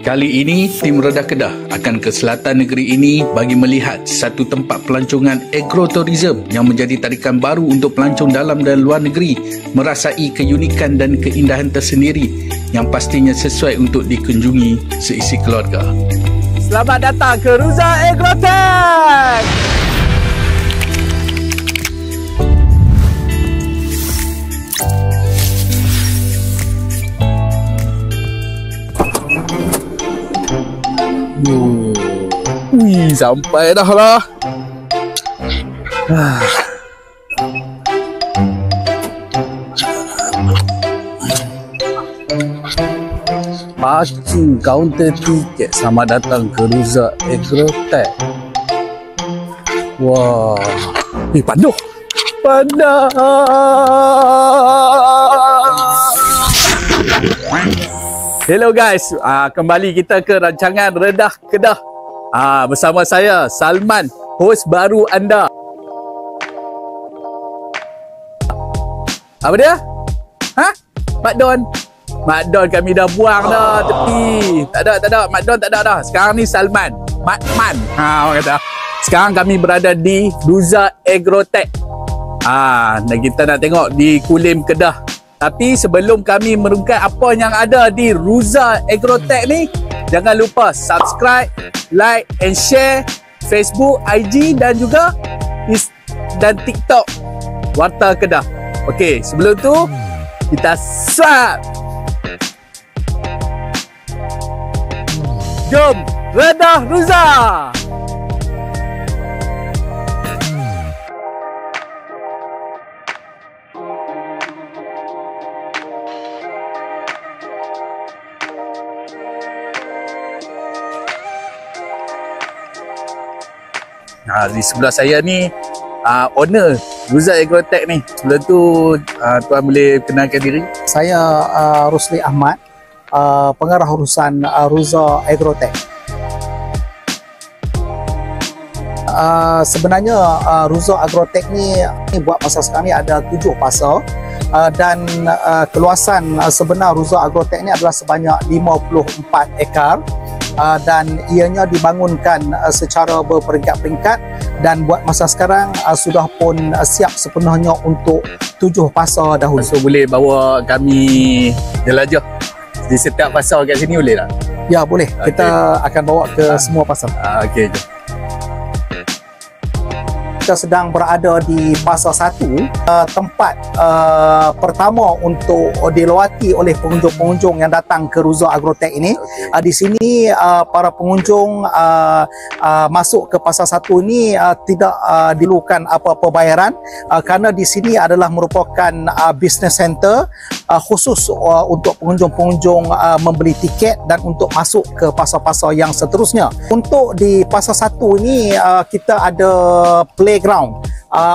Kali ini, tim Redah Kedah akan ke selatan negeri ini bagi melihat satu tempat pelancongan agrotourism yang menjadi tarikan baru untuk pelancong dalam dan luar negeri merasai keunikan dan keindahan tersendiri yang pastinya sesuai untuk dikunjungi seisi keluarga. Selamat datang ke Ruza Agrotech! Wih, sampai dah lah. Parking kaunter tiket. Selamat datang ke Ruza Agrotech. Wah, panuh. Panas. Hello guys, kembali kita ke rancangan Redah Kedah. Bersama saya Salman, host baru anda. Apa dia? Mak Don. Mak Don kami dah buang dah tepi. Tak ada. Mak Don tak ada dah. Sekarang ni Salman, Mak Man. Orang kata. Sekarang kami berada di Ruza Agrotech. Dan kita nak tengok di Kulim Kedah. Tapi sebelum kami merungkai apa yang ada di Ruza Agrotech ni, jangan lupa subscribe, like and share Facebook, IG dan juga dan TikTok Warta Kedah. Okey, sebelum tu kita swap. Jom Redah Ruza. Di sebelah saya ni owner Ruza Agrotech ni. Sebelum tu tuan boleh kenalkan diri. Saya Rusli Ahmad, pengarah urusan Ruza Agrotech. Sebenarnya Ruza Agrotech ni buat pasar sekarang ni ada 7 pasar. Dan keluasan sebenar Ruza Agrotech ni adalah sebanyak 54 ekar. Dan ianya dibangunkan secara berperingkat-peringkat, dan buat masa sekarang sudah pun siap sepenuhnya untuk 7 pasar dahulu. So boleh bawa kami jelajah di setiap pasar kat sini boleh tak? Ya boleh, okay. Kita akan bawa ke semua pasar. Okey, jom. Kita sedang berada di pasar 1, tempat pertama untuk dilawati oleh pengunjung-pengunjung yang datang ke Ruza Agrotech ini. Okay. Di sini para pengunjung masuk ke pasar 1 ini tidak diperlukan apa-apa bayaran, kerana di sini adalah merupakan business center khusus untuk pengunjung-pengunjung membeli tiket dan untuk masuk ke pasar-pasar yang seterusnya. Untuk di pasar 1 ini kita ada playground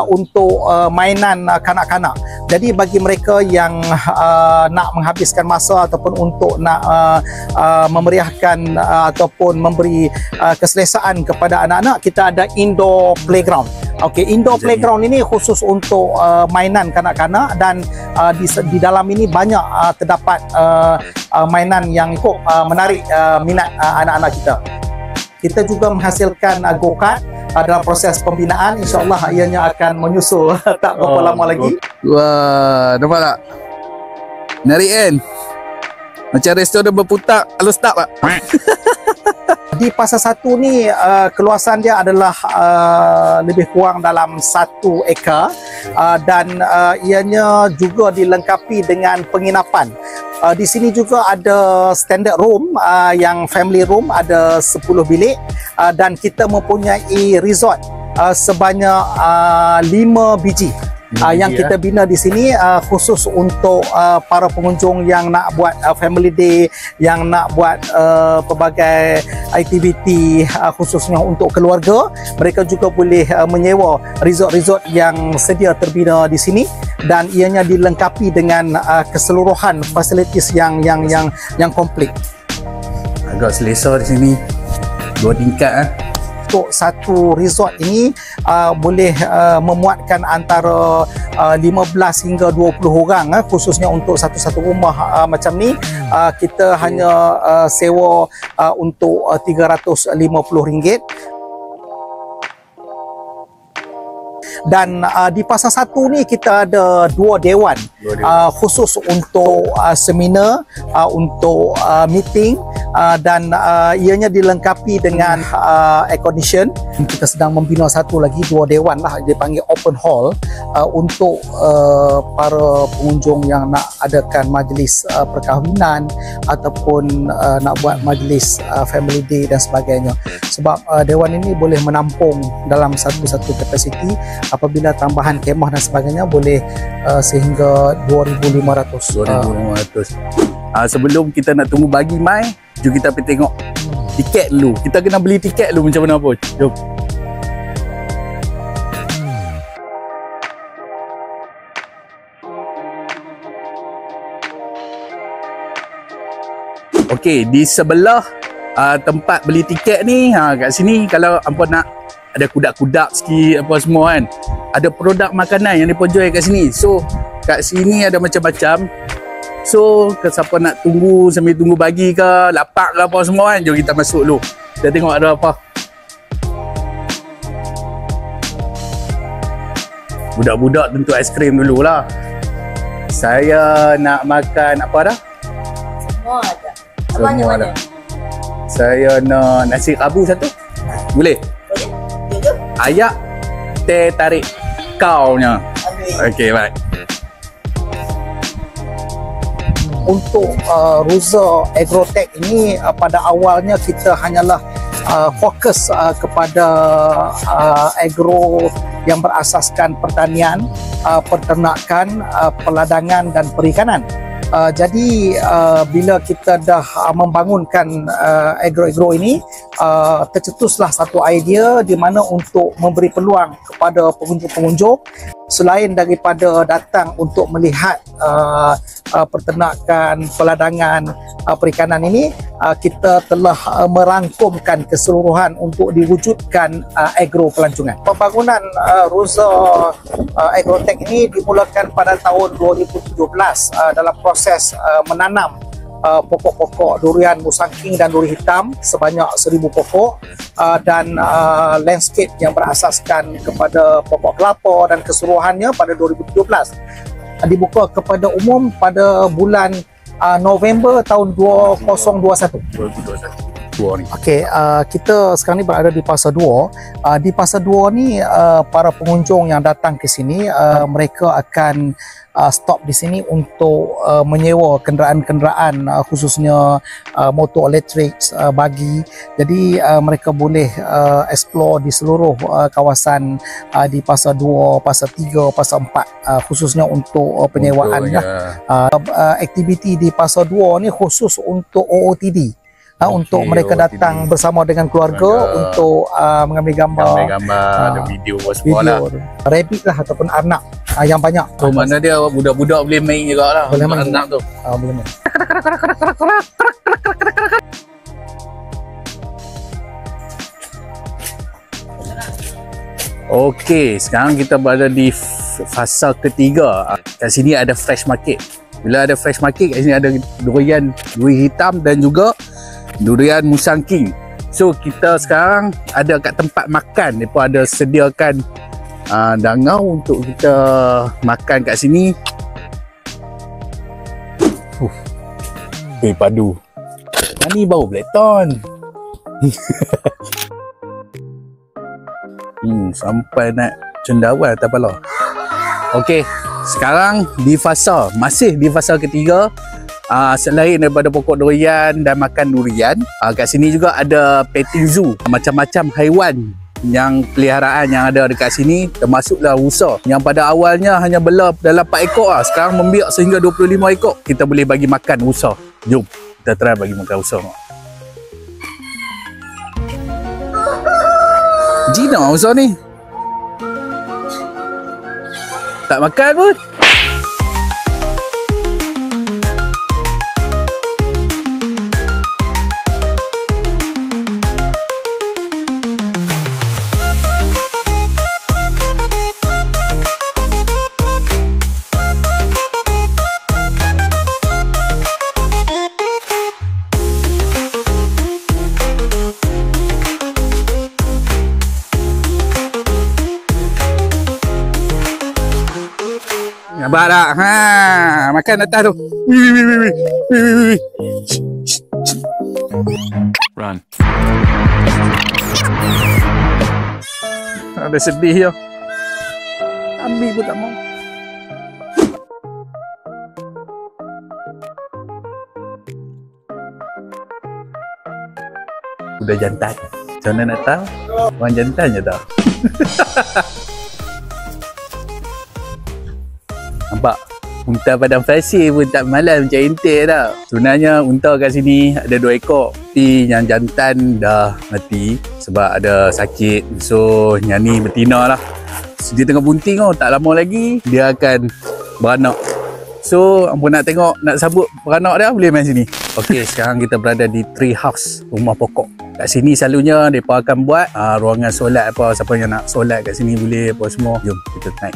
untuk mainan kanak-kanak. Jadi bagi mereka yang nak menghabiskan masa ataupun untuk nak memeriahkan ataupun memberi keselesaan kepada anak-anak, kita ada indoor playground. Okey, indoor playground ini khusus untuk mainan kanak-kanak, dan di dalam ini banyak terdapat mainan yang menarik minat anak-anak kita. Kita juga menghasilkan go-kart dalam proses pembinaan. InsyaAllah ianya akan menyusul tak berapa lama lagi. Wah, nampak tak? Menarik kan? Macam restoran berputar halus tak Pak? Di pasar 1 ni keluasan dia adalah lebih kurang dalam 1 ekar, dan ianya juga dilengkapi dengan penginapan. Di sini juga ada standard room, yang family room ada 10 bilik, dan kita mempunyai resort sebanyak 5 biji. Yang kita bina di sini khusus untuk para pengunjung yang nak buat family day, yang nak buat pelbagai aktiviti khususnya untuk keluarga. Mereka juga boleh menyewa resort-resort yang sedia terbina di sini, dan ianya dilengkapi dengan keseluruhan fasilitis yang komplit. Agak selesa di sini. 2 tingkat untuk satu resort ini boleh memuatkan antara 15 hingga 20 orang, khususnya untuk satu-satu rumah macam ni. Kita hanya sewa untuk RM350. Dan di Pasar 1 ni kita ada 2 dewan khusus untuk seminar, untuk meeting, dan ianya dilengkapi dengan air condition. Kita sedang membina satu lagi 2 dewan lah, dipanggil open hall, untuk para pengunjung yang nak adakan majlis perkahwinan ataupun nak buat majlis family day dan sebagainya. Sebab dewan ini boleh menampung dalam satu-satu kapasiti. Apabila tambahan kemah dan sebagainya boleh sehingga 2,500. 2,500. Sebelum kita nak tunggu bagi mai, jom kita pergi tengok tiket dulu. Kita kena beli tiket dulu macam mana pun. Jom. Okey, di sebelah tempat beli tiket ni, kat sini kalau hampa nak ada kudak-kudak sikit apa semua kan, ada produk makanan yang mereka jual kat sini. So kat sini ada macam-macam. So siapa nak tunggu sambil tunggu bagi ke lapak ke apa semua kan, jom kita masuk dulu, kita tengok ada apa. Budak-budak tentu aiskrim dululah. Saya nak makan apa dah? Semua ada. Semua ada. Saya nak nasi kabu satu. Boleh? Ayak teh tarik kaunya. Okey, baik. Untuk Ruza Agrotech ini pada awalnya kita hanyalah fokus kepada agro yang berasaskan pertanian, peternakan, peladangan dan perikanan. Jadi bila kita dah membangunkan agro-agro ini, tercetuslah satu idea di mana untuk memberi peluang kepada pengunjung-pengunjung, selain daripada datang untuk melihat peternakan, peladangan, perikanan ini, kita telah merangkumkan keseluruhan untuk diwujudkan agro pelancongan. Pembangunan Ruza Agrotech ini dimulakan pada tahun 2017 dalam proses menanam pokok-pokok durian musangking dan duri hitam sebanyak 1,000 pokok, dan landscape yang berasaskan kepada pokok kelapa dan keseluruhannya pada 2017. Dibuka kepada umum pada bulan November tahun 2021. Okey, kita sekarang ni berada di Pasar 2. Di Pasar 2 ni para pengunjung yang datang ke sini, mereka akan stop di sini untuk menyewa kenderaan-kenderaan, khususnya motor elektrik, bagi. Jadi mereka boleh explore di seluruh kawasan di Pasar 2, Pasar 3, Pasar 4, khususnya untuk penyewaan. Aktiviti di Pasar 2 ni khusus untuk OOTD. Untuk mereka datang bersama dengan keluarga untuk mengambil gambar, ada video semua lah. Rabbit lah ataupun arnab yang banyak. So mana dia budak-budak boleh main juga lah. Boleh main arnab tu. Boleh main. Okey, sekarang kita berada di fasa ketiga. Kat sini ada fresh market. Bila ada fresh market, kat sini ada durian duri hitam dan juga durian musangking. So kita sekarang ada kat tempat makan, mereka ada sediakan dangau untuk kita makan kat sini. Padu. Ni bau Blackton. Sampai nak cendawan atas kepala. Okey, sekarang masih di fasa ketiga. Selain daripada pokok durian dan makan durian, kat sini juga ada petting zoo, macam-macam haiwan yang peliharaan yang ada dekat sini, termasuklah rusa yang pada awalnya hanya bela dalam 4 ekor sekarang membiak sehingga 25 ekor. Kita boleh bagi makan rusa. Jom kita try bagi makan rusa. Jina rusa ni tak makan pun. Nampak tak? Ha, makan atas tu. Wih. Run. Ada sedih ya. Ambil pun tak mau. Udah jantan. Macam mana nak tahu? Orang jantan je tahu. Nampak? Unta padang pasir pun tak malas macam entik tau. Sebenarnya unta kat sini ada 2 ekor. Tapi yang jantan dah mati sebab ada sakit. So yang ni betina lah. So, dia tengah bunting tau. Tak lama lagi dia akan beranak. So ampun nak tengok, nak sambut beranak dia, boleh main sini. Okey, sekarang kita berada di tree house, rumah pokok. Kat sini selalunya mereka akan buat ruangan solat apa. Siapa yang nak solat kat sini boleh apa semua. Jom kita naik.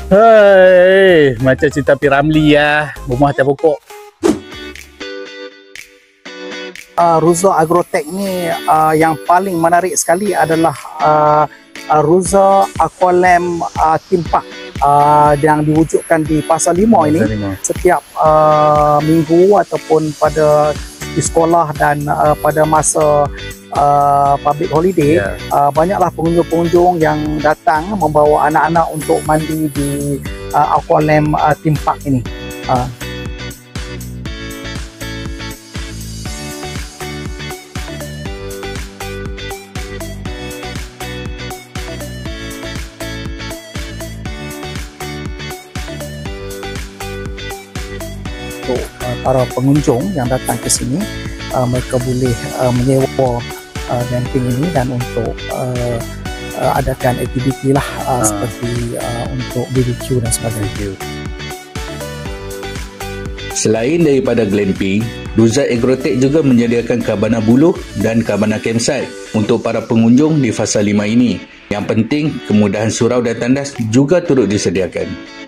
Hai, macam cerita Piramli ya, rumah atas pokok. Ruza Agrotech ni yang paling menarik sekali adalah Ruza Aqualam Theme Park yang diwujudkan di Pasar 5 ini. Setiap minggu ataupun pada di sekolah dan pada masa public holiday, banyaklah pengunjung-pengunjung yang datang membawa anak-anak untuk mandi di Aqualam Theme Park ini. Untuk para pengunjung yang datang ke sini, mereka boleh menyewa camping ini dan untuk adakan aktiviti lah seperti untuk BBQ dan sebagainya. Selain daripada glamping, Ruza Agrotech juga menyediakan kabana buluh dan kabana campsite untuk para pengunjung di fasa 5 ini. Yang penting, kemudahan surau dan tandas juga turut disediakan.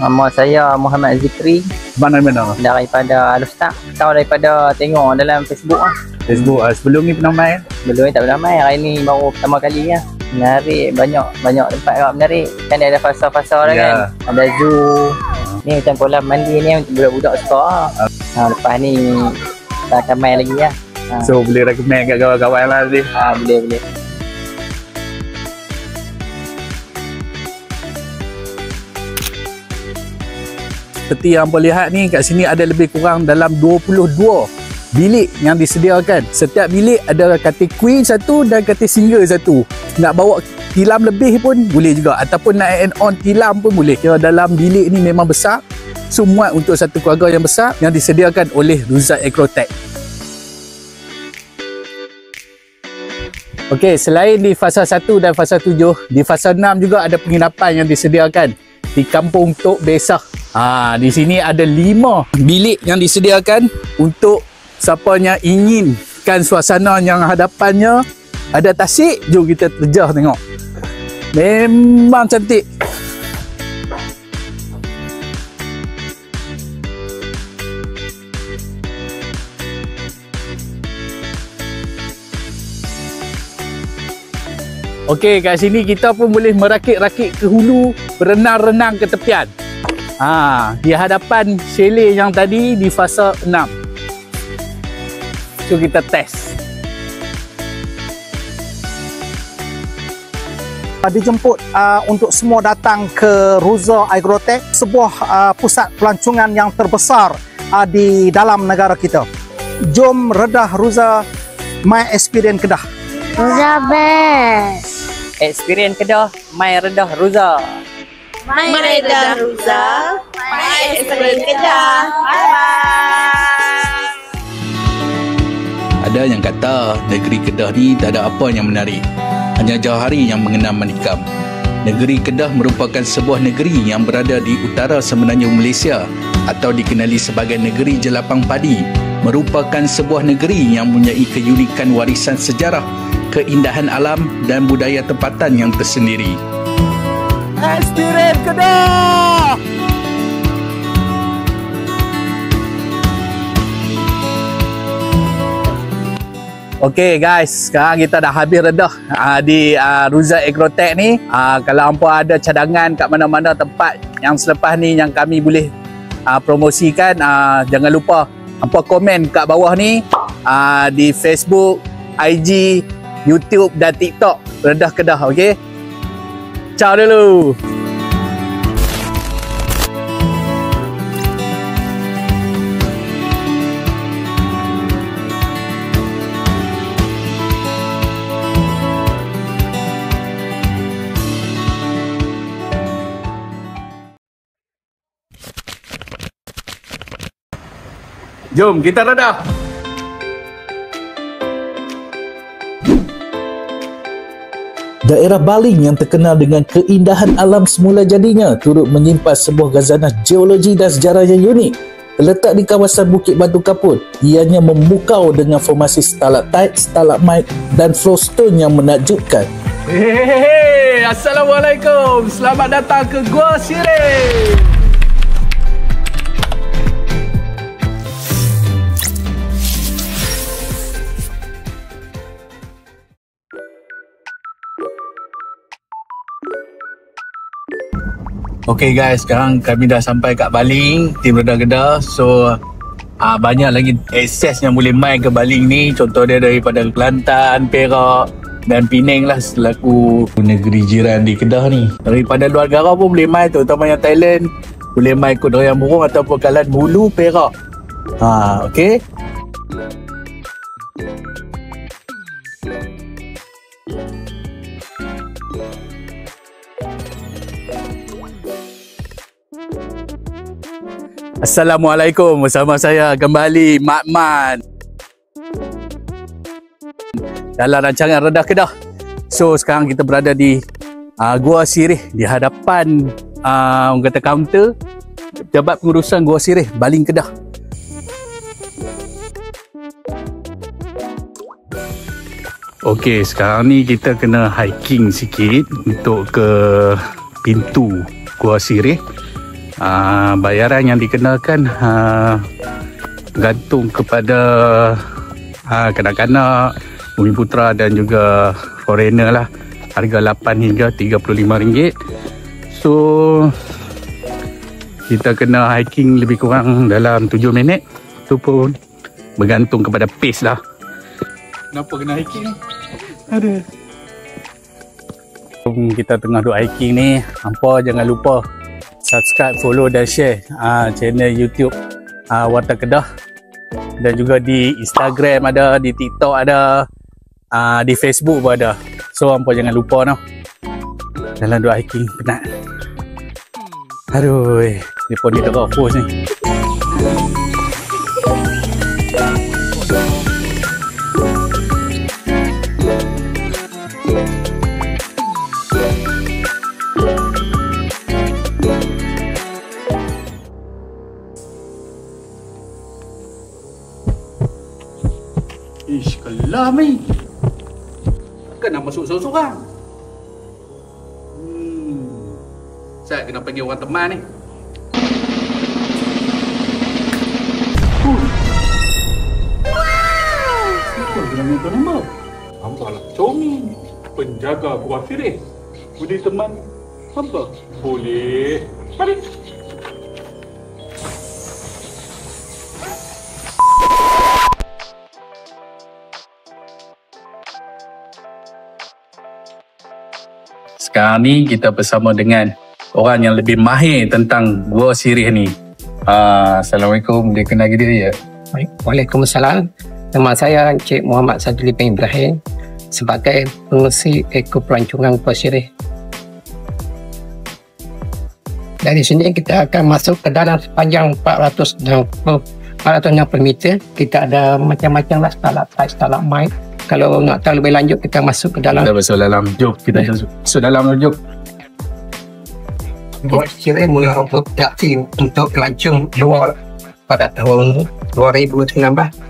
Nama saya Muhammad Zikri. Mana-mana? Daripada Alustak. Tahu daripada tengok dalam Facebook lah. Facebook. Sebelum ni pernah main? Sebelum ni tak pernah main. Hari ni baru pertama kali lah. Menarik. Banyak tempat kat menarik. Kan ada fasa-fasa dah kan. Ada zoo. Ni macam kolam mandi ni untuk budak-budak suka lah. Lepas ni kita akan main lagi lah. So boleh recommend kat kawan-kawan lah tadi? Boleh. Seperti yang boleh lihat ni, kat sini ada lebih kurang dalam 22 bilik yang disediakan. Setiap bilik ada katil queen satu dan katil single satu. Nak bawa tilam lebih pun boleh juga, ataupun nak add on tilam pun boleh. Dalam bilik ni memang besar, so muat untuk satu keluarga yang besar yang disediakan oleh Ruza Agrotech. Okey, selain di fasa 1 dan fasa 7, di fasa 6 juga ada penginapan yang disediakan di Kampung Tok Besar. Di sini ada 5 bilik yang disediakan untuk siapa yang inginkan suasana yang hadapannya ada tasik. Jom kita terjah tengok. Memang cantik. Okey, kat sini kita pun boleh merakit-rakit ke hulu, berenang-renang ke tepian. Di hadapan chalet yang tadi di fasa 6. So kita test. Dijemput untuk semua datang ke Ruza Agrotech, sebuah pusat pelancongan yang terbesar di dalam negara kita. Jom redah Ruza My Experience Kedah. Ruza best. Experience Kedah, My Redah Ruza. My Redah Ruza. My Experience Kedah. Bye-bye. Ada yang kata negeri Kedah ni tak ada apa yang menarik, hanya Jauhari yang mengenal menikam. Negeri Kedah merupakan sebuah negeri yang berada di utara semenanjung Malaysia atau dikenali sebagai negeri jelapang padi. Merupakan sebuah negeri yang mempunyai keunikan warisan sejarah, keindahan alam dan budaya tempatan yang tersendiri. Experience Kedah. Okey guys, sekarang kita dah habis redah di Ruza Agrotech ni. Kalau hampa ada cadangan kat mana-mana tempat yang selepas ni yang kami boleh promosikan, jangan lupa hampa komen kat bawah ni di Facebook, IG, YouTube dan TikTok Redah Kedah. Okey. Ciao dulu. Jom kita redah. Daerah Baling yang terkenal dengan keindahan alam semula jadinya turut menyimpan sebuah khazanah geologi dan sejarah yang unik. Terletak di kawasan Bukit Batu Kapur, ianya memukau dengan formasi stalaktit, stalagmite dan flowstone yang menakjubkan. Hehehe, Assalamualaikum. Selamat datang ke Gua Sireh. Okay guys, sekarang kami dah sampai kat Baling, tim Redah Kedah. So banyak lagi akses yang boleh main ke Baling ni. Contoh dia daripada Kelantan, Perak dan Penang lah selaku negeri jiran di Kedah ni. Daripada luar negara pun boleh main, terutama yang Thailand. Boleh main Kut Dayang Burung ataupun Kalan Bulu, Perak. Okay. Assalamualaikum, bersama saya kembali Mak Man dalam rancangan Redah Kedah. So sekarang kita berada di Gua Sireh, di hadapan orang kata kaunter Jabat Pengurusan Gua Sireh, Baling, Kedah. Okey, sekarang ni kita kena hiking sikit untuk ke pintu Gua Sireh. Bayaran yang dikenakan gantung kepada kanak-kanak, Bumi Putra dan juga foreigner lah. Harga 8 hingga RM35. So kita kena hiking lebih kurang dalam 7 minit. Itu pun bergantung kepada pace lah. Kenapa kena hiking ni? Ada. Kita tengah duk hiking ni, hampa jangan lupa subscribe, follow dan share channel YouTube Warta Kedah, dan juga di Instagram ada, di TikTok ada, di Facebook pun ada. So hampa jangan lupa noh. Jalan duk hiking penat. Aduh, ni pun dia dekat host ni. Ish, kelam ni. Takkan nak masuk seorang-seorang. Saya kena panggil orang teman ni. Siapa gerangan tu nama? Hamba lah Comi, penjaga Gua Sireh. Boleh teman hamba? Boleh. Mari. Sekarang ni kita bersama dengan orang yang lebih mahir tentang Gua Sireh ni. Assalamualaikum, dia kenal diri ya? Waalaikumsalam. Nama saya Encik Muhammad Sadli bin Ibrahim sebagai pengurusi Eko Pelancongan Gua Sireh. Dari sini kita akan masuk ke dalam sepanjang 460 meter. Kita ada macam-macam lah, stalaktit, stalagmite. Kalau nak tahu lebih lanjut, kita masuk ke dalam. Kita masuk dalam. Jom kita masuk dalam. Jom. Gua Sireh mula berproduksi untuk pelancong luar pada tahun 2019,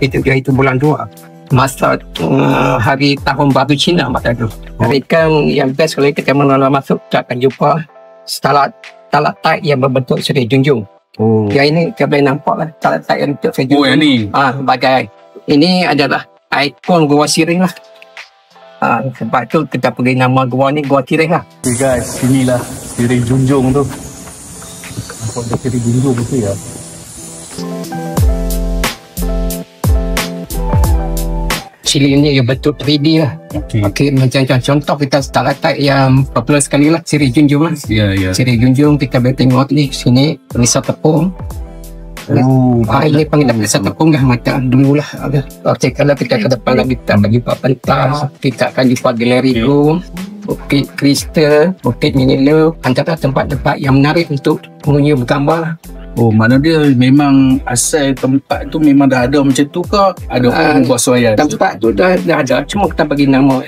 itu bulan 2. Masa hari tahun baru Cina masa tu. Hari kan yang best kalau kita mula masuk, kita akan jumpa stalaktit yang berbentuk Seri Junjung. Yang ini kita boleh nampak lah stalaktit yang berbentuk Seri Junjung. Yang ni? Sebagai ini adalah ikon Gua Sirih lah. Sebab tu kita beri nama gua ni Gua Sirih lah. Okay guys, inilah Seri Junjung tu. Nampak dia Seri Junjung tu ya. Siri ni yang bentuk 3D lah. Okey, macam contoh kita stalaktit yang popular sekali lah, Siri Junjung lah. Ya. Siri Junjung kita boleh tengok ni sini penisah tepung. Ini panggil penisah tepung lah macam dulu lah. Okey, kalau kita ke depan lagi kita bagi buat pentas, kita akan buat galeri room, bukit kristal, bukit minila, antara tempat-tempat yang menarik untuk pengunjung bergambar lah. Mana dia memang asal tempat tu memang dah ada macam tu ke? Ada orang buat suaian? Tempat tu dah ada, cuma kita bagi nama.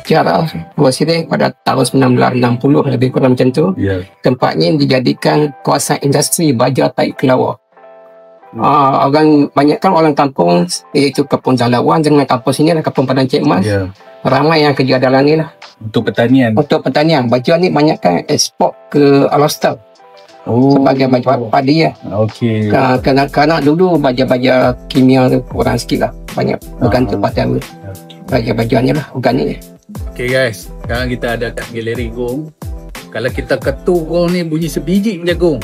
Sejarah Gua Sirih pada tahun 1960 lebih kurang macam tu. Tempat ni dijadikan kawasan industri baja tahi kelawar. Orang banyak kan orang kampung iaitu Kampung Zalawan dengan kampung sini adalah Kampung Padang Cik Mas. Ramai yang kerja dalam ni lah. Untuk pertanian. Baju ni banyak kan ekspor ke Alostar. Sebagai baju padi ya. Okey. Kerana dulu baja-baja kimia tu kurang sikit lah. Banyak bergantung pada baja-bajuannya lah, organik. Okay guys, sekarang kita ada kat galeri gong. Kalau kita ketuk gong ni bunyi sebiji macam gong.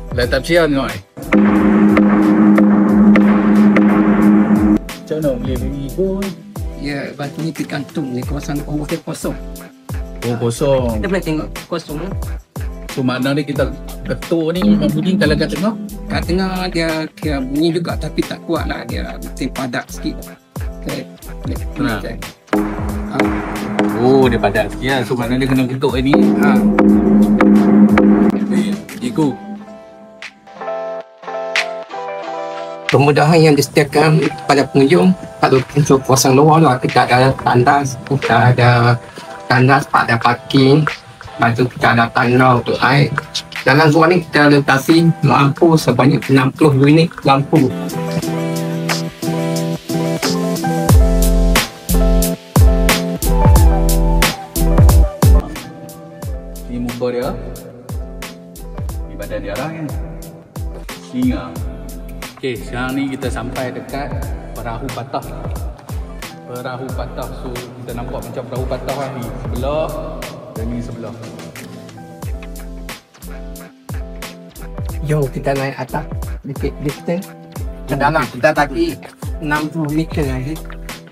Kalau tak percaya tengok Macam mana galeri gong? Ya, batu ni tergantung ni kawasan hotel kosong. Kosong. Kita boleh tengok kosong lah. So makna dia kita ketuk ni memang bunyi kalau kat tengah? Kat tengah dia kira bunyi juga tapi tak kuat lah. Dia mesti padat sikit. Dia padat sikit lah. So makna dia kena ketuk ni. Cikgu. Kemudahan yang disediakan pada pengunjung kalau untuk kawasan luar lah, kita ada tandas, kita ada tandas pada parking, lepas tu kita ada tanah untuk air. Dalam ruang ni kita letakkan lampu sebanyak 60 unit lampu. Ni muka dia. Ni badan dia lah kan. Singa. Okay, sekarang ni kita sampai dekat perahu patah. Perahu patah. So kita nampak macam perahu patah lah ni sebelah dan ni sebelah. Jom kita naik atas sedikit distance. Ke dalam kita tadi 60 meter lagi.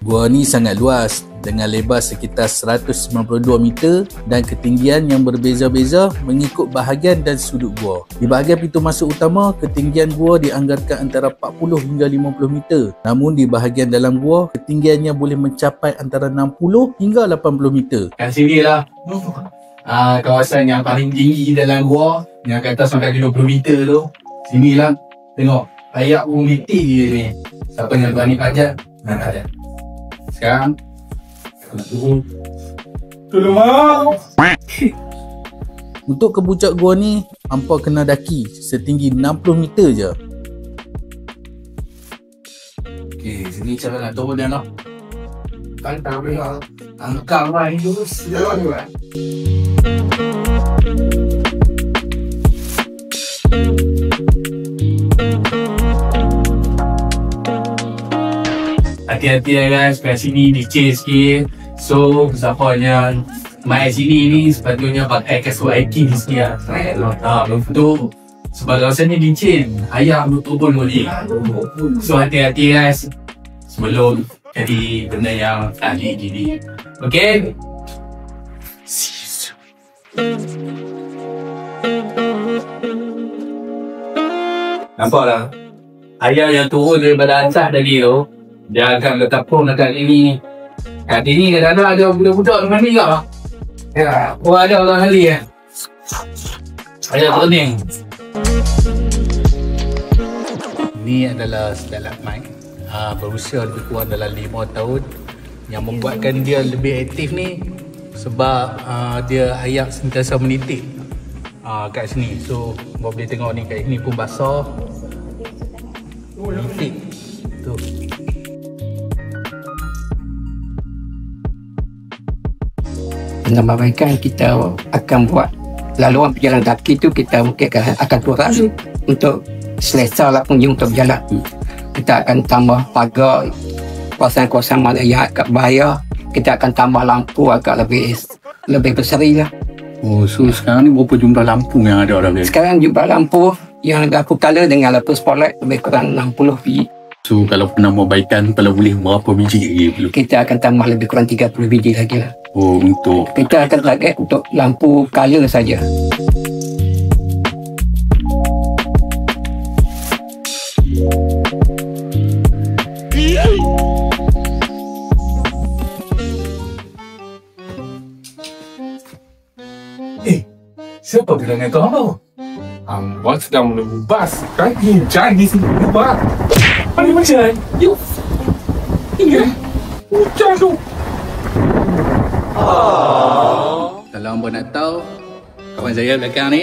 Gua ni sangat luas dengan lebar sekitar 192 meter dan ketinggian yang berbeza-beza mengikut bahagian dan sudut gua. Di bahagian pintu masuk utama, ketinggian gua dianggarkan antara 40 hingga 50 meter. Namun di bahagian dalam gua, ketinggiannya boleh mencapai antara 60 hingga 80 meter. Kat sini lah kawasan yang paling tinggi dalam gua, yang kat atas sampai 20 meter tu. Sinilah, tengok, ayak umiti dia ni. Siapa yang berani pajak? Tak ada. Sekarang tolong mau. Untuk ke puncak gua ni hampa kena daki setinggi 60 meter je. Okey, sini cara nak turun dia nak. Kan tak boleh angkat mai tu jalan juga. Hati-hati ya guys, kat sini licin sikit. So, siapa yang main sini ni sepatutnya pakai kasut hiking di sini lah. Untuk sebab rasanya licin, ayam tu turun boleh. So, hati-hati guys sebelum jadi benda yang tak gini. Okay? See you soon. Nampak lah? Ayam yang turun daripada atas tadi tu, dia akan letak pun dekat ini. Kat sini kadang-kadang ada budak-budak dengan ni tak? Ya, ada orang kali ya. Ayam turning. Ini adalah stalagmite. Berusia lebih kurang dalam 5 tahun. Yang membuatkan dia lebih aktif ni sebab dia ayak sentiasa menitik kat sini. So, boleh tengok ni kat sini pun basah. Menitik. Tu. penambahbaikan kita akan buat laluan pejalan kaki tu kita mungkin akan kurang untuk selesa lah pengunjung untuk berjalan. Kita akan tambah pagar kawasan-kawasan mana yang agak bahaya, kita akan tambah lampu agak lebih berseri lah. Oh, so sekarang ni berapa jumlah lampu yang ada dah? Sekarang jumlah lampu yang lampu color dengan lampu spotlight lebih kurang 60 biji. So kalau penambahbaikan kalau boleh berapa biji lagi perlu? Kita akan tambah lebih kurang 30 biji lagi lah. Oh, untuk Kita akan target untuk lampu color saja. Siapa bilang itu apa? Hamba sedang menunggu bas. Kan hujan di sini lebat. Mana hujan? Yuk. Ingat. Hujan tu. kalau hamba nak tahu kawan saya belakang ni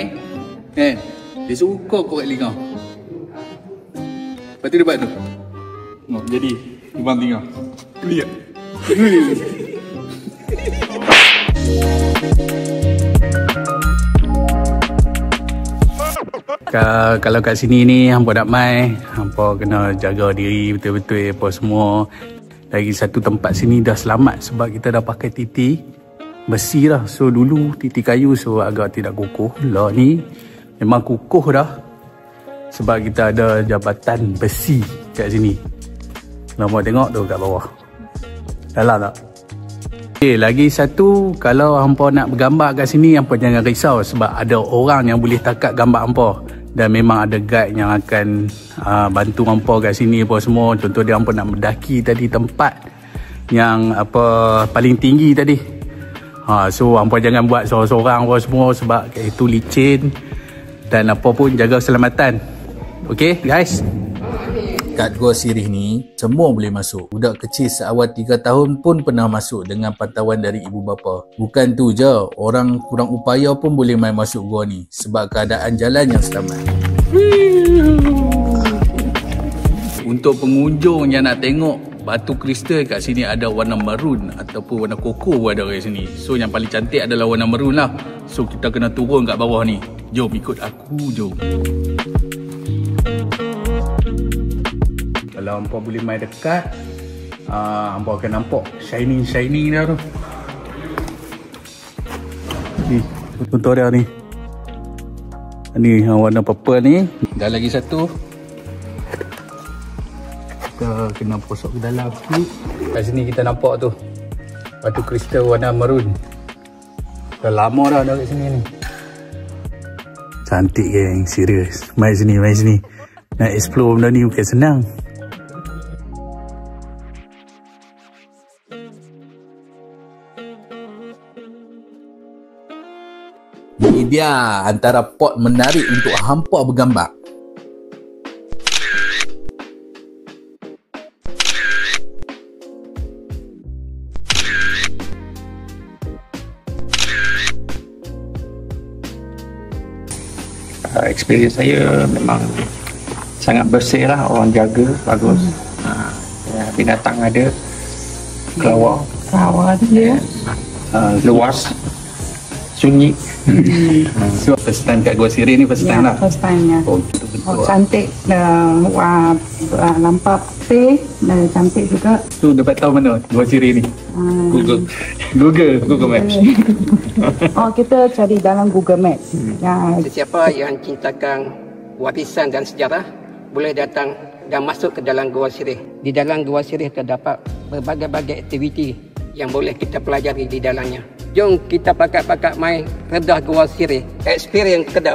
kan, dia suka korek lingah. Lepas tu dia buat tu. Oh, jadi lubang tinggal. Lihat. Kalau kat sini ni hampa nak mai, hampa kena jaga diri betul-betul apa semua. Lagi satu tempat sini dah selamat sebab kita dah pakai titi besi dah. So dulu titi kayu so agak tidak kukuh. Lah ni memang kukuh dah sebab kita ada jabatan besi kat sini. Nampak tengok tu kat bawah. Dalam tak? Okay, lagi satu, kalau hampa nak bergambar kat sini, hampa jangan risau sebab ada orang yang boleh takat gambar hampa. Dan memang ada guide yang akan bantu hampa kat sini apa semua. Contoh dia hampa nak mendaki tadi tempat yang apa paling tinggi tadi. So hampa jangan buat seorang-seorang apa semua sebab itu licin dan apa pun jaga keselamatan. Okay guys. Kat Gua Sirih ni semua boleh masuk. Budak kecil seawal 3 tahun pun pernah masuk dengan pantauan dari ibu bapa. Bukan tu je, orang kurang upaya pun boleh main masuk gua ni sebab keadaan jalan yang selamat. Untuk pengunjung yang nak tengok batu kristal kat sini ada warna maroon ataupun warna koko ada kat sini. So yang paling cantik adalah warna maroon lah. So kita kena turun kat bawah ni. Jom ikut aku, jom. Kalau hampa boleh main dekat, hampa akan nampak shining dah tu. Ni, contoh dia ni. Ni warna purple ni. Dan lagi satu, kita kena posok ke dalam sikit. Kat sini kita nampak tu batu kristal warna maroon. Dah lama dah kat sini ni. Cantik geng, serius. Mai sini. Nak explore benda ni bukan senang. Ini dia antara pot menarik untuk hampa bergambar. Experience saya memang sangat bersih lah, orang jaga bagus. Binatang ada, kelawar dia, luas, sunyi. So first time kat Gua Sirih ni first time lah? First time ya. Betul. Cantik, lampak putih dan cantik juga. So dapat tahu mana Gua Sirih ni? Google Maps. Kita cari dalam Google Maps. Sesiapa yang cintakan warisan dan sejarah boleh datang dan masuk ke dalam Gua Sirih. Di dalam Gua Sirih terdapat berbagai-bagai aktiviti yang boleh kita pelajari di dalamnya. Jom kita pakat-pakat main Redah Gua Sirih. Experience Kedah.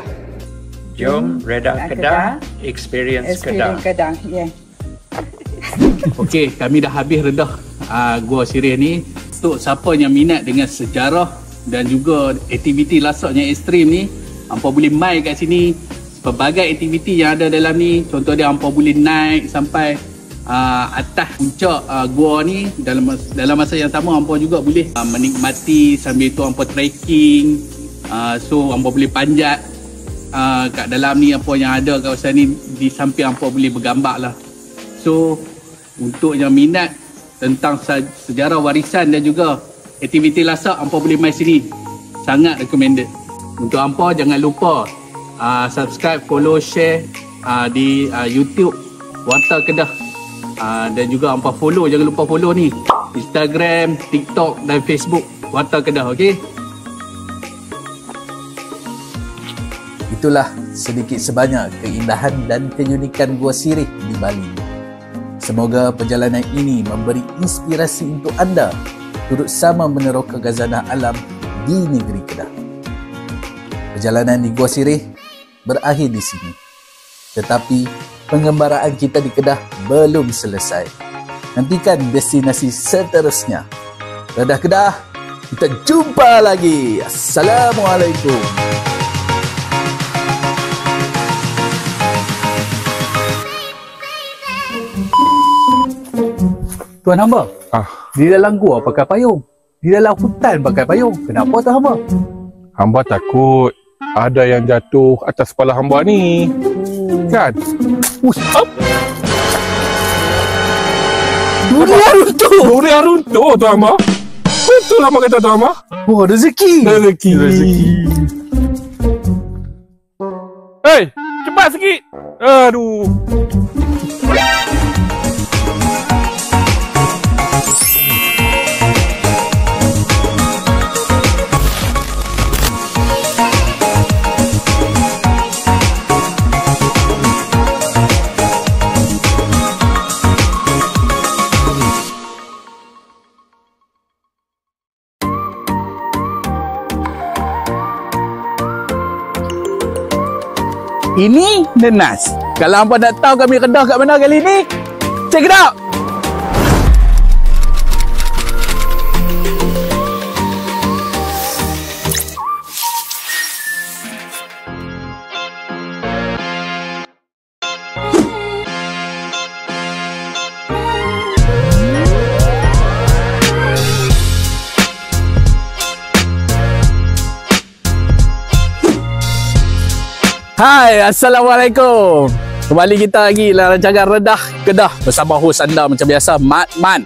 Jom Redah Kedah, Experience Kedah. Yeah. Okey, kami dah habis redah Gua Sirih ni. Untuk siapa yang minat dengan sejarah dan juga aktiviti lasak yang ekstrim ni, hampa boleh main kat sini. Pelbagai aktiviti yang ada dalam ni. Contoh dia hampa boleh naik sampai atas puncak gua ni. Dalam masa yang sama hampa juga boleh menikmati sambil tu hampa trekking. So hampa boleh panjat kat dalam ni apa yang ada kawasan ni. Di samping hampa boleh bergambar lah. So untuk yang minat tentang sejarah warisan dan juga aktiviti lasak hampa boleh mai sini. Sangat recommended. Untuk hampa jangan lupa subscribe, follow, share di YouTube Warta Kedah. Dan juga hampa follow, jangan lupa follow ni Instagram, TikTok dan Facebook Warta Kedah, okey? Itulah sedikit sebanyak keindahan dan keunikan Gua Sirih di Bali. Semoga perjalanan ini memberi inspirasi untuk anda turut sama meneroka khazanah alam di negeri Kedah. Perjalanan di Gua Sirih berakhir di sini. Tetapi pengembaraan kita di Kedah belum selesai. Nantikan destinasi seterusnya. Redah Kedah, kita jumpa lagi. Assalamualaikum. Tuan hamba, di dalam gua pakai payung, di dalam hutan pakai payung. Kenapa tuan hamba? Hamba takut ada yang jatuh atas kepala hamba ni. Kan? Dunia runtuh! Dunia runtuh tuan hamba. Betul hamba kata tuan hamba. Wah, rezeki! Rezeki. Hei, cepat sikit. Aduh. Ini nenas. Kalau hampa nak tahu kami Kedah kat mana kali ni, check it out. Hai, Assalamualaikum. Kembali kita lagi dalam rancangan Redah Kedah bersama hos anda macam biasa, Mat Man.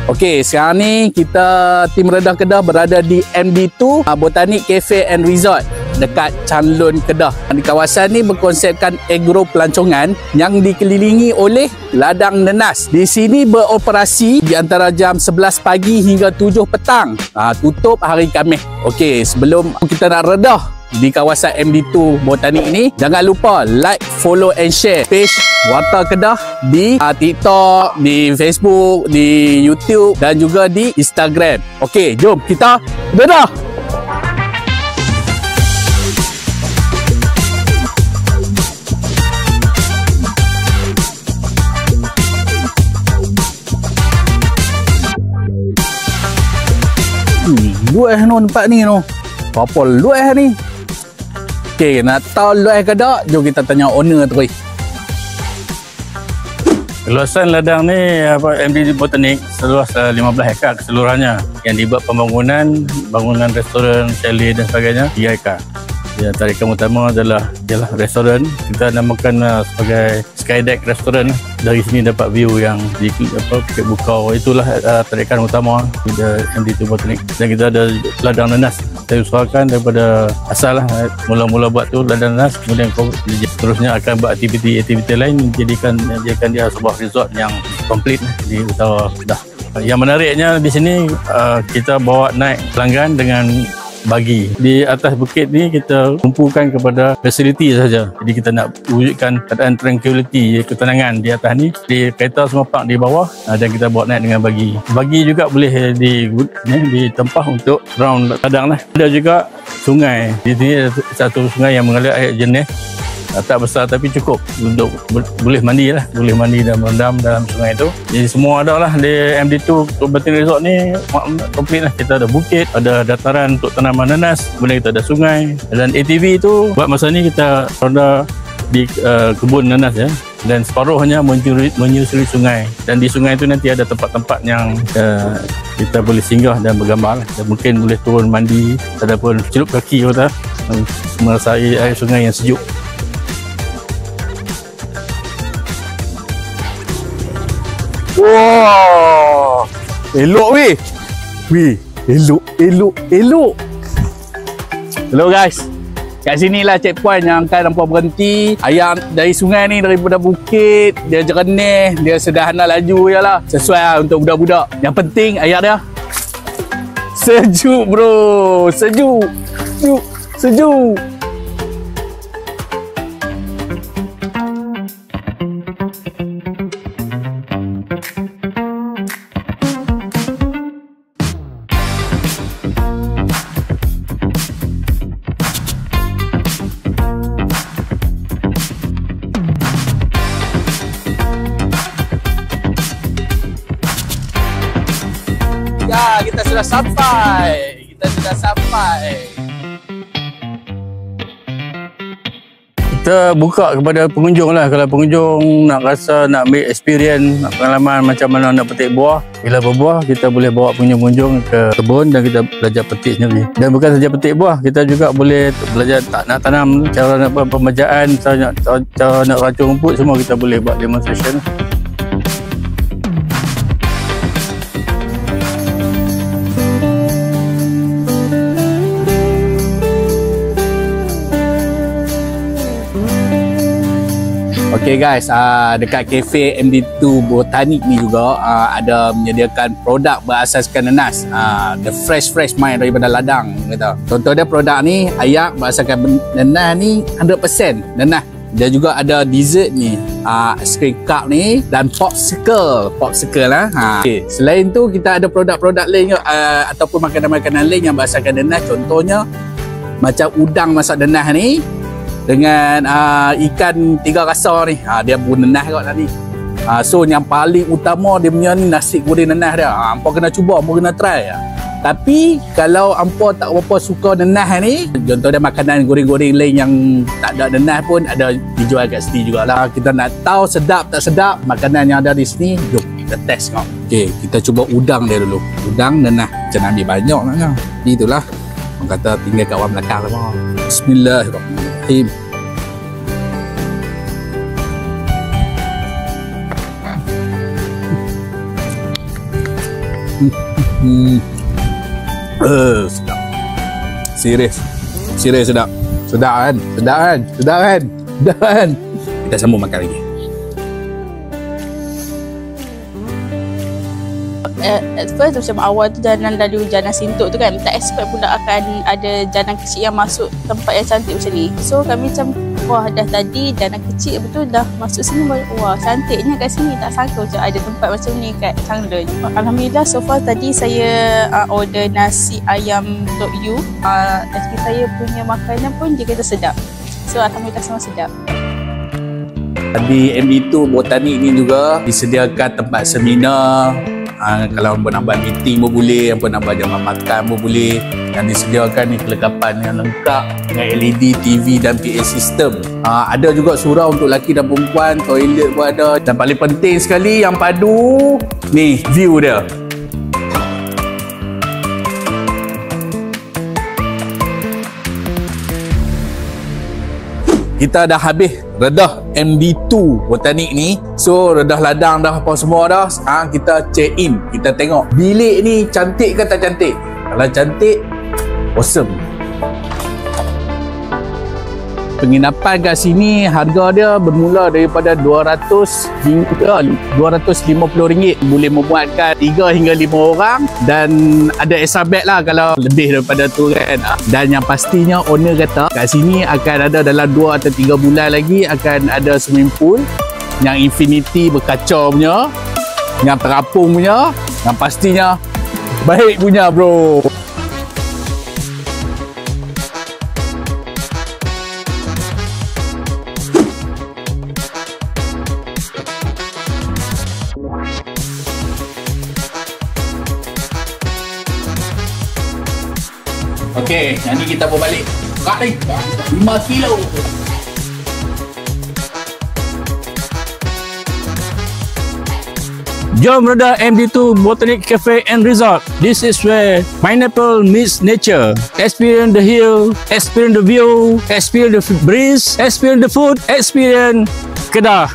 Okey, sekarang ni kita tim Redah Kedah berada di MD2 Botanic Cafe and Resort dekat Chanlun, Kedah. Di kawasan ni berkonsepkan agro pelancongan yang dikelilingi oleh ladang nenas. Di sini beroperasi di antara jam 11 pagi hingga 7 petang. Tutup hari Khamis. Okey, sebelum kita nak redah di kawasan MD2 Botanik ini, jangan lupa like, follow and share page Warta Kedah di TikTok, di Facebook, di YouTube dan juga di Instagram. Okey, jom kita redah. Luas no tempat ni no. Apa luas ni? Okey, nak tahu luas ke tak? Jom kita tanya owner tu. Luasan ladang ni MD Botanik seluas 15 hektar keseluruhannya yang dibuat bangunan restoran, chalet dan sebagainya 3 hektar. Ya, tarikan utama adalah restoran. Kita namakan sebagai Skydeck Restoran. Dari sini dapat view yang di Bukit Bukau. Itulah tarikan utama MD2 Botanik. Dan kita ada ladang nenas. Saya usahakan daripada asal lah, mula-mula buat tu ladang nenas, kemudian seterusnya akan buat aktiviti lain, menjadikan dia sebuah resort yang komplit di utara Kedah. Yang menariknya di sini kita bawa naik pelanggan dengan bagi. Di atas bukit ni kita tumpukan kepada fasiliti saja. Jadi kita nak wujudkan keadaan tranquility, ketenangan di atas ni. Di kereta semua park di bawah dan kita bawa naik dengan bagi. Bagi juga boleh ditempah untuk round ladang lah. Ada juga sungai. Di sini satu sungai yang mengalir air jernih. Tak besar tapi cukup untuk boleh mandi lah, boleh mandi dan merendam dalam sungai itu. Jadi semua ada lah di MD2 Botanic Resort ni, komplit lah. Kita ada bukit, ada dataran untuk tanaman nenas, kemudian kita ada sungai. Dan ATV itu buat masa ni kita ronda di kebun nenas ya, dan separuhnya menyusuri sungai. Dan di sungai itu nanti ada tempat-tempat yang kita boleh singgah dan bergambar lah. Dan mungkin boleh turun mandi ataupun celup kaki kita merasai air sungai yang sejuk. Wah, elok weh. Weh, Elok. Hello guys. Kat sini lah checkpoint yang akan hampa berhenti. Air dari sungai ni, daripada bukit, dia jernih, dia sederhana laju je lah. Sesuai lah untuk budak-budak. Yang penting air dia sejuk bro. Sejuk. Ya, kita sudah sampai. Kita buka kepada pengunjung lah. Kalau pengunjung nak rasa, nak ambil experience, nak pengalaman macam mana nak petik buah, bila berbuah, kita boleh bawa pengunjung ke kebun dan kita belajar petik sendiri. Dan bukan saja petik buah, kita juga boleh belajar nak tanam, cara nak pemejaan, cara nak racun rumput, semua kita boleh buat demonstration. Okay guys, dekat kafe MD2 Botanik ni juga ada menyediakan produk berasaskan nenas. The fresh main daripada ladang kata. Contoh dia produk ni ayak berasaskan nenas ni 100% nenas. Dia juga ada dessert ni, ice cream cup ni dan popsicle lah. Okay. Selain tu kita ada produk-produk lain ataupun makanan-makanan lain yang berasaskan nenas. Contohnya macam udang masak nenas ni dengan ikan 3 rasa ni. Dia pun nenas kot lah ni. So yang paling utama dia punya ni nasi goreng nenas dia. Hampa kena cuba, hampa kena try. Tapi kalau hampa tak berapa suka nenas ni, contoh dia makanan goreng-goreng lain yang tak ada nenas pun ada dijual kat sini jugalah. Kita nak tahu sedap tak sedap makanan yang ada di sini, jom kita test kau. Okay, kita cuba udang dia dulu. Udang nenas, jangan ambil banyak lah. Itulah. Orang kata tinggal kat orang belakang lah. Bismillahirrahmanirrahim. Sedap. Serius sedap. Sedap kan? Kita sambung makan lagi. At first macam awal tu jalan lalu jalan Sintok tu kan, tak expect pula akan ada jalan kecil yang masuk tempat yang cantik macam ni. So kami macam wah, dah tadi jalan kecil betul dah masuk sini, wah cantiknya kat sini, tak sangka macam ada tempat macam ni kat Changle. Alhamdulillah so far tadi saya order nasi ayam .u. Tapi saya punya makanan pun dia kata sedap. So alhamdulillah semua sedap. Di MD2 Botanik ni juga disediakan tempat seminar. Kalau hampa nak buat meeting pun boleh, hampa nak buat jamuan makan pun boleh. Yang disediakan ni kelengkapan yang lengkap dengan LED, TV dan PA system. Ada juga surau untuk lelaki dan perempuan, toilet pun ada. Dan paling penting sekali yang padu ni view dia. Kita dah habis redah MD2 Botanik ni. So redah ladang dah apa semua dah. Sekarang kita check in. Kita tengok bilik ni cantik ke tak cantik. Kalau cantik, awesome. Penginapan kat sini harga dia bermula daripada RM200 hingga RM250. Boleh memuatkan 3 hingga 5 orang dan ada extra bed lah kalau lebih daripada tu kan. Dan yang pastinya owner kata kat sini akan ada dalam 2 atau 3 bulan lagi akan ada swimming pool yang infinity berkaca punya, yang terapung punya, yang pastinya baik punya bro. Okey, yang ni kita bawa balik. Kat ni, 5 kilo. Jom redah MD2 Botanic Cafe and Resort. This is where pineapple meets nature. Experience the hill, experience the view, experience the breeze, experience the food, experience Kedah.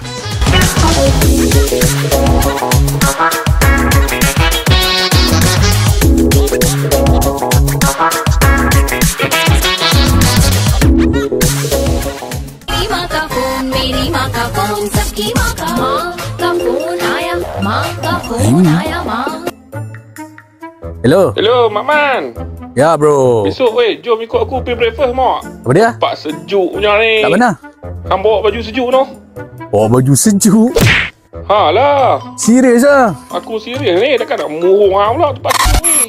Hello. Hello, Mak Man. Ya, bro. Besok, jom ikut aku pergi breakfast, Mak. Apa dia? Tempat sejuk punya ni. Kat mana? Hang bawa baju sejuk tu. Bawa baju sejuk? Ha lah. Serius ah? Aku serius ni. Takkan nak murung hang pula tempat sejuk ni.